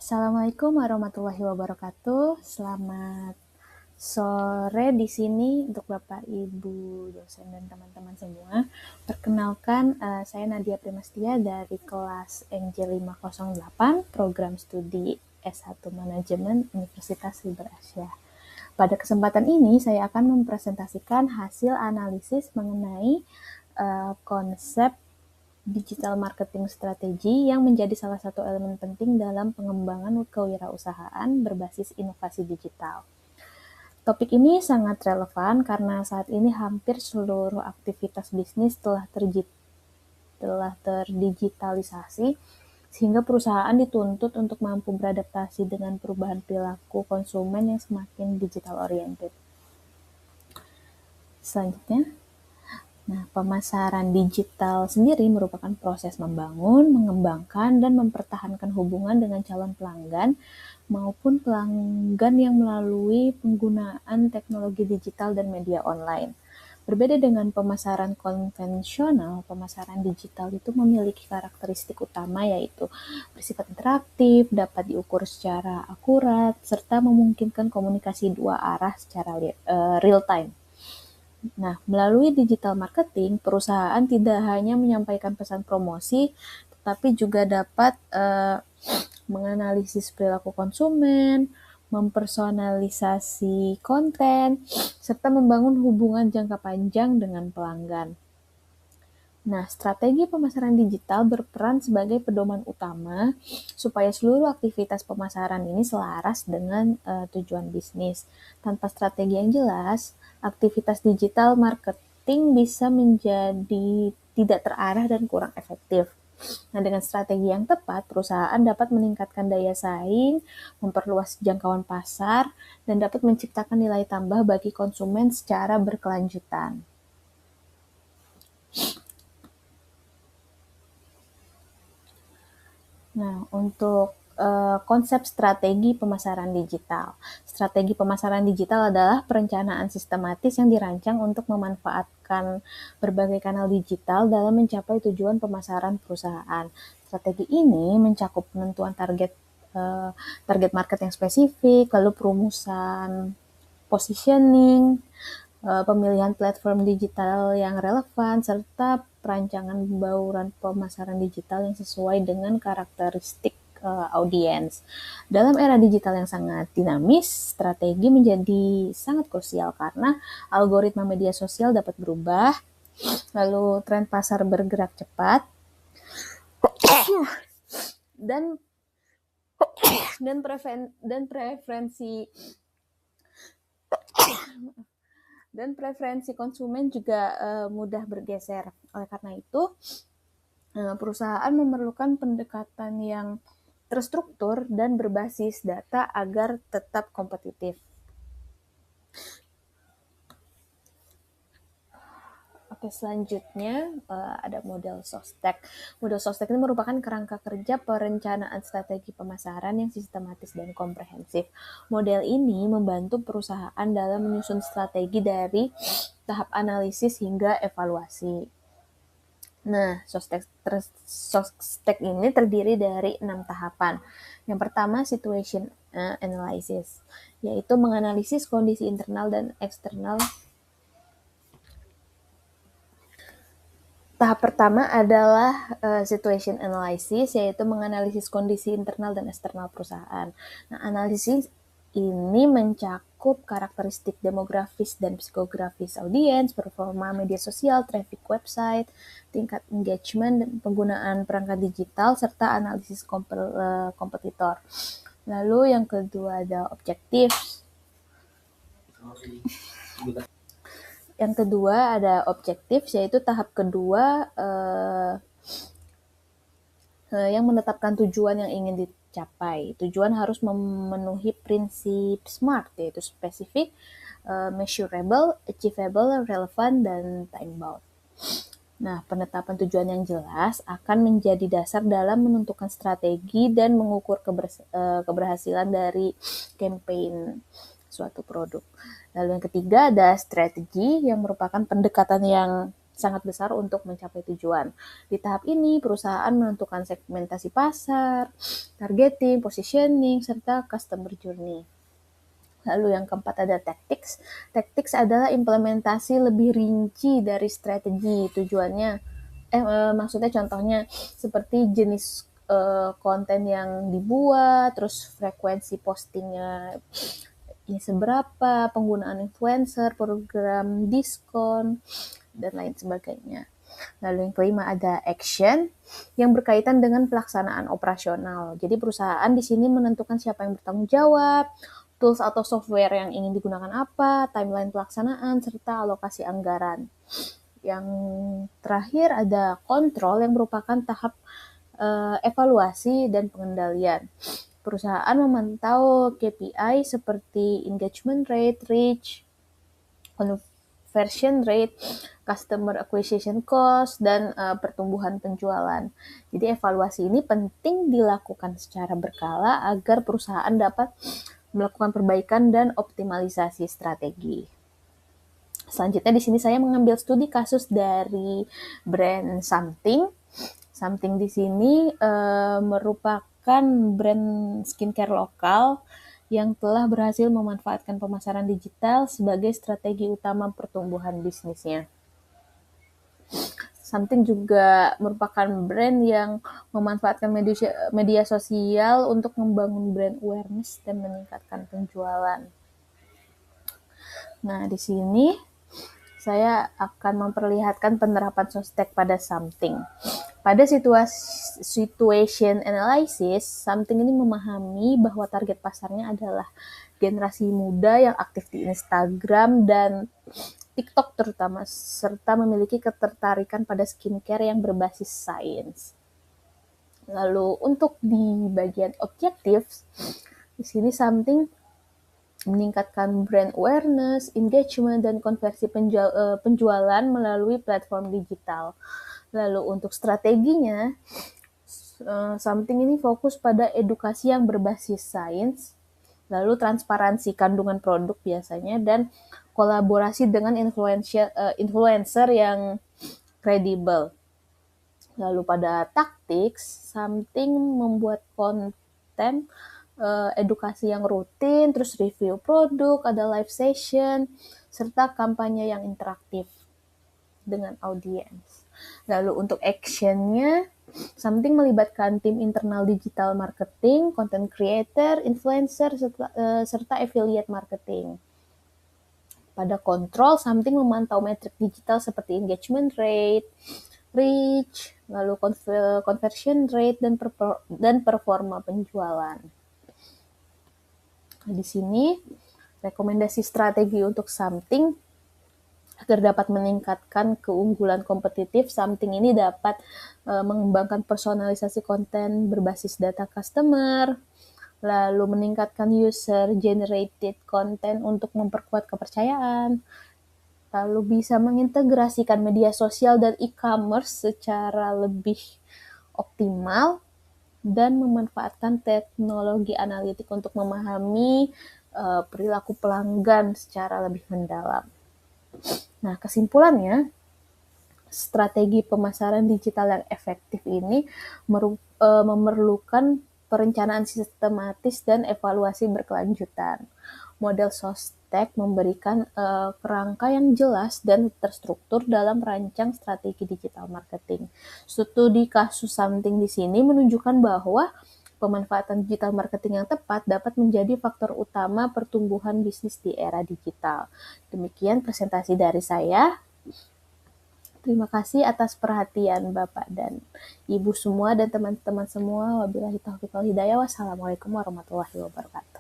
Assalamualaikum warahmatullahi wabarakatuh. Selamat sore di sini untuk Bapak, Ibu, dosen, dan teman-teman semua. Perkenalkan, saya Nadia Primastia dari kelas NJ508, Program Studi S1 Manajemen Universitas Liber Asia. Pada kesempatan ini, saya akan mempresentasikan hasil analisis mengenai konsep digital marketing strategi yang menjadi salah satu elemen penting dalam pengembangan kewirausahaan berbasis inovasi digital. Topik ini sangat relevan karena saat ini hampir seluruh aktivitas bisnis telah terdigitalisasi, sehingga perusahaan dituntut untuk mampu beradaptasi dengan perubahan perilaku konsumen yang semakin digital oriented. Selanjutnya, pemasaran digital sendiri merupakan proses membangun, mengembangkan, dan mempertahankan hubungan dengan calon pelanggan maupun pelanggan yang melalui penggunaan teknologi digital dan media online. Berbeda dengan pemasaran konvensional, pemasaran digital itu memiliki karakteristik utama yaitu bersifat interaktif, dapat diukur secara akurat, serta memungkinkan komunikasi dua arah secara real time. Nah, melalui digital marketing, perusahaan tidak hanya menyampaikan pesan promosi, tetapi juga dapat menganalisis perilaku konsumen, mempersonalisasi konten, serta membangun hubungan jangka panjang dengan pelanggan. Nah, strategi pemasaran digital berperan sebagai pedoman utama supaya seluruh aktivitas pemasaran ini selaras dengan tujuan bisnis. Tanpa strategi yang jelas, aktivitas digital marketing bisa menjadi tidak terarah dan kurang efektif. Nah, dengan strategi yang tepat, perusahaan dapat meningkatkan daya saing, memperluas jangkauan pasar, dan dapat menciptakan nilai tambah bagi konsumen secara berkelanjutan. Nah, untuk konsep strategi pemasaran digital. Strategi pemasaran digital adalah perencanaan sistematis yang dirancang untuk memanfaatkan berbagai kanal digital dalam mencapai tujuan pemasaran perusahaan. Strategi ini mencakup penentuan target market yang spesifik, lalu perumusan positioning, pemilihan platform digital yang relevan, serta perancangan bauran pemasaran digital yang sesuai dengan karakteristik audiens. Dalam era digital yang sangat dinamis, strategi menjadi sangat krusial karena algoritma media sosial dapat berubah, lalu tren pasar bergerak cepat, dan preferensi konsumen juga mudah bergeser. Oleh karena itu, perusahaan memerlukan pendekatan yang terstruktur dan berbasis data agar tetap kompetitif. Oke, selanjutnya ada model SOSTEK. Model SOSTEK ini merupakan kerangka kerja perencanaan strategi pemasaran yang sistematis dan komprehensif. Model ini membantu perusahaan dalam menyusun strategi dari tahap analisis hingga evaluasi. Nah, SOSTEK ini terdiri dari 6 tahapan. Yang pertama, situation analysis, yaitu menganalisis kondisi internal dan eksternal. Tahap pertama adalah situation analysis, yaitu menganalisis kondisi internal dan eksternal perusahaan. Nah, analisis ini mencakup karakteristik demografis dan psikografis audiens, performa media sosial, traffic website, tingkat engagement, dan penggunaan perangkat digital, serta analisis kompetitor. Lalu yang kedua ada objektif. Yang kedua ada objektif, yaitu tahap kedua yang menetapkan tujuan yang ingin dicapai. Tujuan harus memenuhi prinsip SMART, yaitu specific, measurable, achievable, relevant, dan time bound. Nah, penetapan tujuan yang jelas akan menjadi dasar dalam menentukan strategi dan mengukur keberhasilan dari campaign suatu produk. Lalu yang ketiga ada strategi, yang merupakan pendekatan yang sangat besar untuk mencapai tujuan. Di tahap ini, perusahaan menentukan segmentasi pasar, targeting, positioning, serta customer journey. Lalu yang keempat ada tactics. Tactics adalah implementasi lebih rinci dari strategi. Tujuannya, maksudnya contohnya seperti jenis konten yang dibuat, terus frekuensi postingnya ini seberapa, penggunaan influencer, program diskon, dan lain sebagainya. Lalu yang kelima ada action yang berkaitan dengan pelaksanaan operasional. Jadi perusahaan di sini menentukan siapa yang bertanggung jawab, tools atau software yang ingin digunakan apa, timeline pelaksanaan, serta alokasi anggaran. Yang terakhir ada kontrol yang merupakan tahap evaluasi dan pengendalian. Perusahaan memantau KPI seperti engagement rate, reach, conversion rate, customer acquisition cost, dan pertumbuhan penjualan. Jadi evaluasi ini penting dilakukan secara berkala agar perusahaan dapat melakukan perbaikan dan optimalisasi strategi. Selanjutnya di sini saya mengambil studi kasus dari brand Something. Something di sini merupakan brand skincare lokal yang telah berhasil memanfaatkan pemasaran digital sebagai strategi utama pertumbuhan bisnisnya. Something juga merupakan brand yang memanfaatkan media sosial untuk membangun brand awareness dan meningkatkan penjualan. Nah, di sini saya akan memperlihatkan penerapan Sostek pada Something. Pada situation analysis, Something ini memahami bahwa target pasarnya adalah generasi muda yang aktif di Instagram dan TikTok terutama, serta memiliki ketertarikan pada skincare yang berbasis sains. Lalu untuk di bagian objektif, di sini Something meningkatkan brand awareness, engagement, dan konversi penjualan melalui platform digital. Lalu untuk strateginya, Something ini fokus pada edukasi yang berbasis sains, lalu transparansi kandungan produk biasanya, dan kolaborasi dengan influencer yang kredibel. Lalu pada tactics, Something membuat konten edukasi yang rutin, terus review produk, ada live session, serta kampanye yang interaktif dengan audiens. Lalu untuk actionnya, Something melibatkan tim internal digital marketing, content creator, influencer, serta affiliate marketing. Pada kontrol, Something memantau metrik digital seperti engagement rate, reach, lalu conversion rate, dan performa penjualan. Nah, di sini rekomendasi strategi untuk Something agar dapat meningkatkan keunggulan kompetitif. Something ini dapat mengembangkan personalisasi konten berbasis data customer, lalu meningkatkan user-generated content untuk memperkuat kepercayaan, lalu bisa mengintegrasikan media sosial dan e-commerce secara lebih optimal, dan memanfaatkan teknologi analitik untuk memahami perilaku pelanggan secara lebih mendalam. Nah, kesimpulannya, strategi pemasaran digital yang efektif ini memerlukan perencanaan sistematis dan evaluasi berkelanjutan. Model Sostek memberikan kerangka yang jelas dan terstruktur dalam merancang strategi digital marketing. Studi kasus Something di sini menunjukkan bahwa pemanfaatan digital marketing yang tepat dapat menjadi faktor utama pertumbuhan bisnis di era digital. Demikian presentasi dari saya. Terima kasih atas perhatian Bapak dan Ibu semua dan teman-teman semua. Wabillahi taufiq wal hidayah. Wassalamualaikum warahmatullahi wabarakatuh.